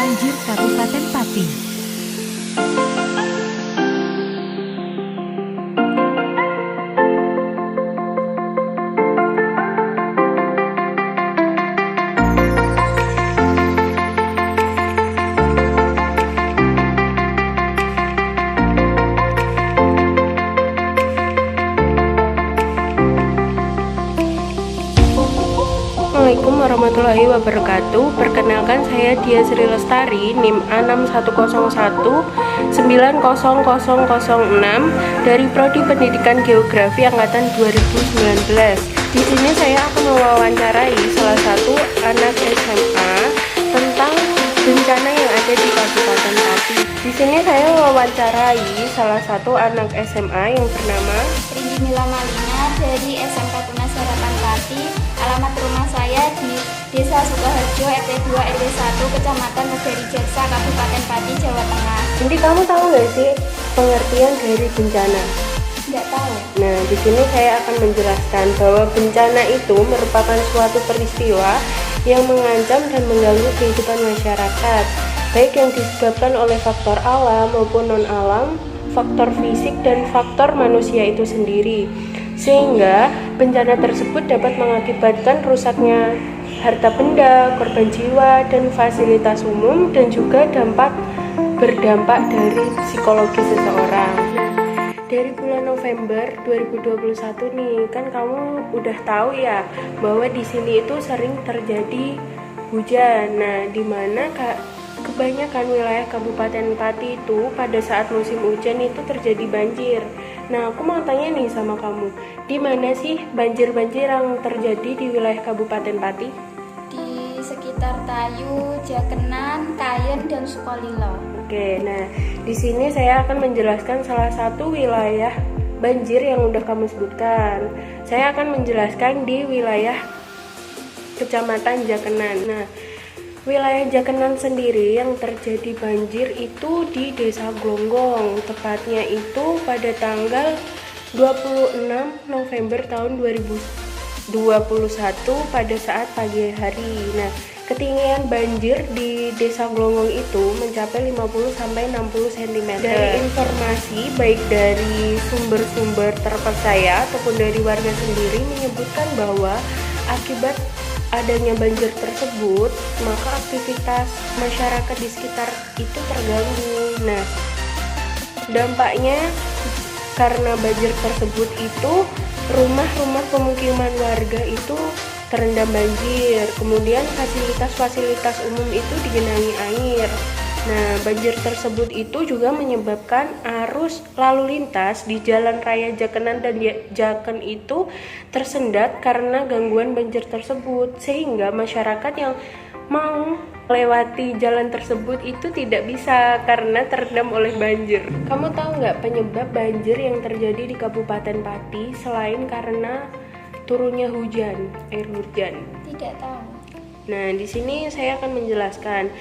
Banjir Kabupaten Pati. Assalamualaikum warahmatullahi wabarakatuh. Perkenalkan, saya Dia Sri Lestari, NIM A6101900006 dari Prodi Pendidikan Geografi angkatan 2019. Di sini saya akan mewawancarai salah satu anak SMA tentang bencana yang ada di Kabupaten Pati. Di sini saya mewawancarai salah satu anak SMA yang bernama Mila Malina dari SMK Tunas Harapan Pati. Alamat rumah saya di Desa Sukoharjo, RT 2 RW 1, Kecamatan Negari Jaksa, Kabupaten Pati, Jawa Tengah. Jadi kamu tahu nggak sih pengertian dari bencana? Nggak tahu. Nah, di sini saya akan menjelaskan bahwa bencana itu merupakan suatu peristiwa yang mengancam dan mengganggu kehidupan masyarakat, baik yang disebabkan oleh faktor alam maupun non-alam, faktor fisik dan faktor manusia itu sendiri, sehingga bencana tersebut dapat mengakibatkan rusaknya harta benda, korban jiwa, dan fasilitas umum, dan juga berdampak dari psikologi seseorang. Dari bulan November 2021 nih, kan kamu udah tahu ya bahwa di sini itu sering terjadi hujan. Nah, di mana kebanyakan wilayah Kabupaten Pati itu pada saat musim hujan itu terjadi banjir. Nah, aku mau tanya nih sama kamu, di mana sih banjir-banjir yang terjadi di wilayah Kabupaten Pati? Di sekitar Tayu, Jakenan, Kayen, dan Sukolilo. Oke, nah di sini saya akan menjelaskan salah satu wilayah banjir yang udah kamu sebutkan. Saya akan menjelaskan di wilayah Kecamatan Jakenan. Nah, wilayah Jakenan sendiri yang terjadi banjir itu di Desa Glonggong, tepatnya itu pada tanggal 26 November tahun 2021 pada saat pagi hari. Nah, ketinggian banjir di Desa Glonggong itu mencapai 50-60 cm. Dari informasi baik dari sumber-sumber terpercaya ataupun dari warga sendiri menyebutkan bahwa akibat adanya banjir tersebut, maka aktivitas masyarakat di sekitar itu terganggu. Nah, dampaknya karena banjir tersebut itu rumah-rumah pemukiman warga itu terendam banjir, kemudian fasilitas-fasilitas umum itu digenangi air. Nah, banjir tersebut itu juga menyebabkan arus lalu lintas di Jalan Raya Jakenan dan Jaken itu tersendat karena gangguan banjir tersebut, sehingga masyarakat yang mau melewati jalan tersebut itu tidak bisa karena terendam oleh banjir. Kamu tahu nggak penyebab banjir yang terjadi di Kabupaten Pati selain karena turunnya air hujan? Tidak tahu. Nah, di sini saya akan menjelaskan.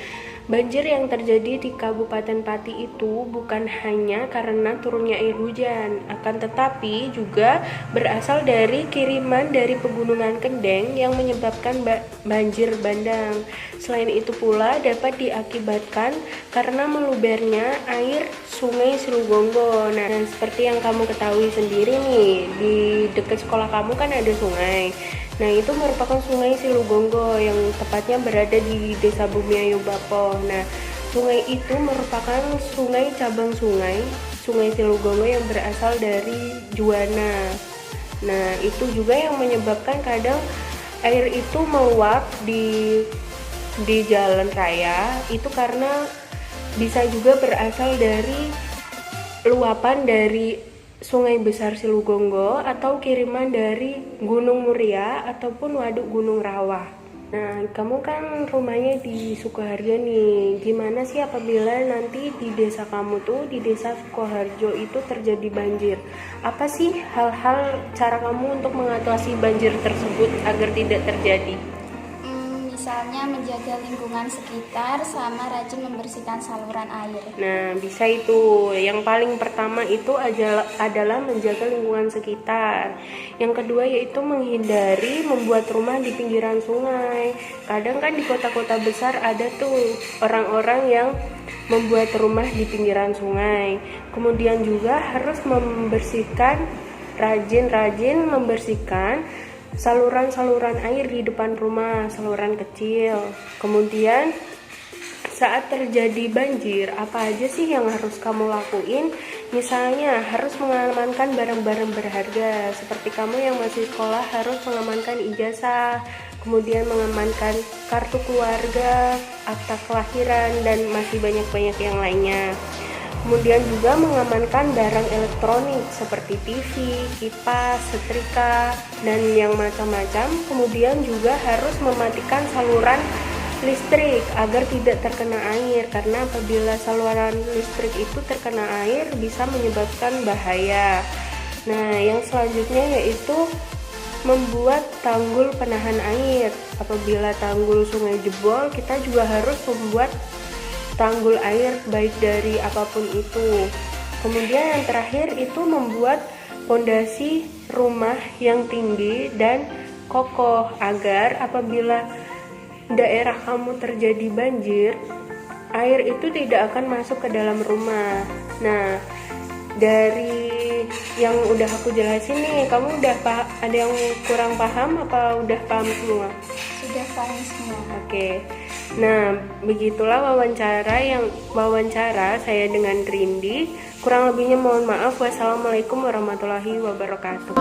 Banjir yang terjadi di Kabupaten Pati itu bukan hanya karena turunnya air hujan, akan tetapi juga berasal dari kiriman dari pegunungan Kendeng yang menyebabkan banjir bandang. Selain itu pula dapat diakibatkan karena melubernya air Sungai Silugonggo. Nah, seperti yang kamu ketahui sendiri nih, di dekat sekolah kamu kan ada sungai. Nah, itu merupakan Sungai Silugonggo yang tepatnya berada di Desa Bumiayu Bapo. Nah, sungai itu merupakan cabang Sungai Silugonggo yang berasal dari Juwana. Nah, itu juga yang menyebabkan kadang air itu meluap di jalan raya, itu karena bisa juga berasal dari luapan dari Sungai Besar Silugonggo atau kiriman dari Gunung Muria ataupun Waduk Gunung Rawa. Nah, kamu kan rumahnya di Sukoharjo nih. Gimana sih apabila nanti di desa kamu tuh, di Desa Sukoharjo itu terjadi banjir? Apa sih hal-hal cara kamu untuk mengatasi banjir tersebut agar tidak terjadi? Misalnya menjaga lingkungan sekitar sama rajin membersihkan saluran air. Nah, bisa itu. Yang paling pertama itu adalah menjaga lingkungan sekitar. Yang kedua yaitu menghindari membuat rumah di pinggiran sungai. Kadang kan di kota-kota besar ada tuh orang-orang yang membuat rumah di pinggiran sungai. Kemudian juga harus rajin membersihkan saluran-saluran air di depan rumah, saluran kecil. Kemudian saat terjadi banjir, apa aja sih yang harus kamu lakuin? Misalnya harus mengamankan barang-barang berharga, seperti kamu yang masih sekolah harus mengamankan ijazah, kemudian mengamankan kartu keluarga, akta kelahiran, dan masih banyak-banyak yang lainnya. Kemudian juga mengamankan barang elektronik seperti TV, kipas, setrika, dan yang macam-macam. Kemudian juga harus mematikan saluran listrik agar tidak terkena air, karena apabila saluran listrik itu terkena air bisa menyebabkan bahaya. Nah, yang selanjutnya yaitu membuat tanggul penahan air. Apabila tanggul sungai jebol, kita juga harus membuat tanggul air baik dari apapun itu. Kemudian yang terakhir itu membuat pondasi rumah yang tinggi dan kokoh agar apabila daerah kamu terjadi banjir, air itu tidak akan masuk ke dalam rumah. Nah, dari yang udah aku jelasin nih, kamu udah ada yang kurang paham apa udah paham semua? Sudah paham semua. Oke. Nah, begitulah wawancara saya dengan Rindi. Kurang lebihnya mohon maaf. Wassalamualaikum warahmatullahi wabarakatuh.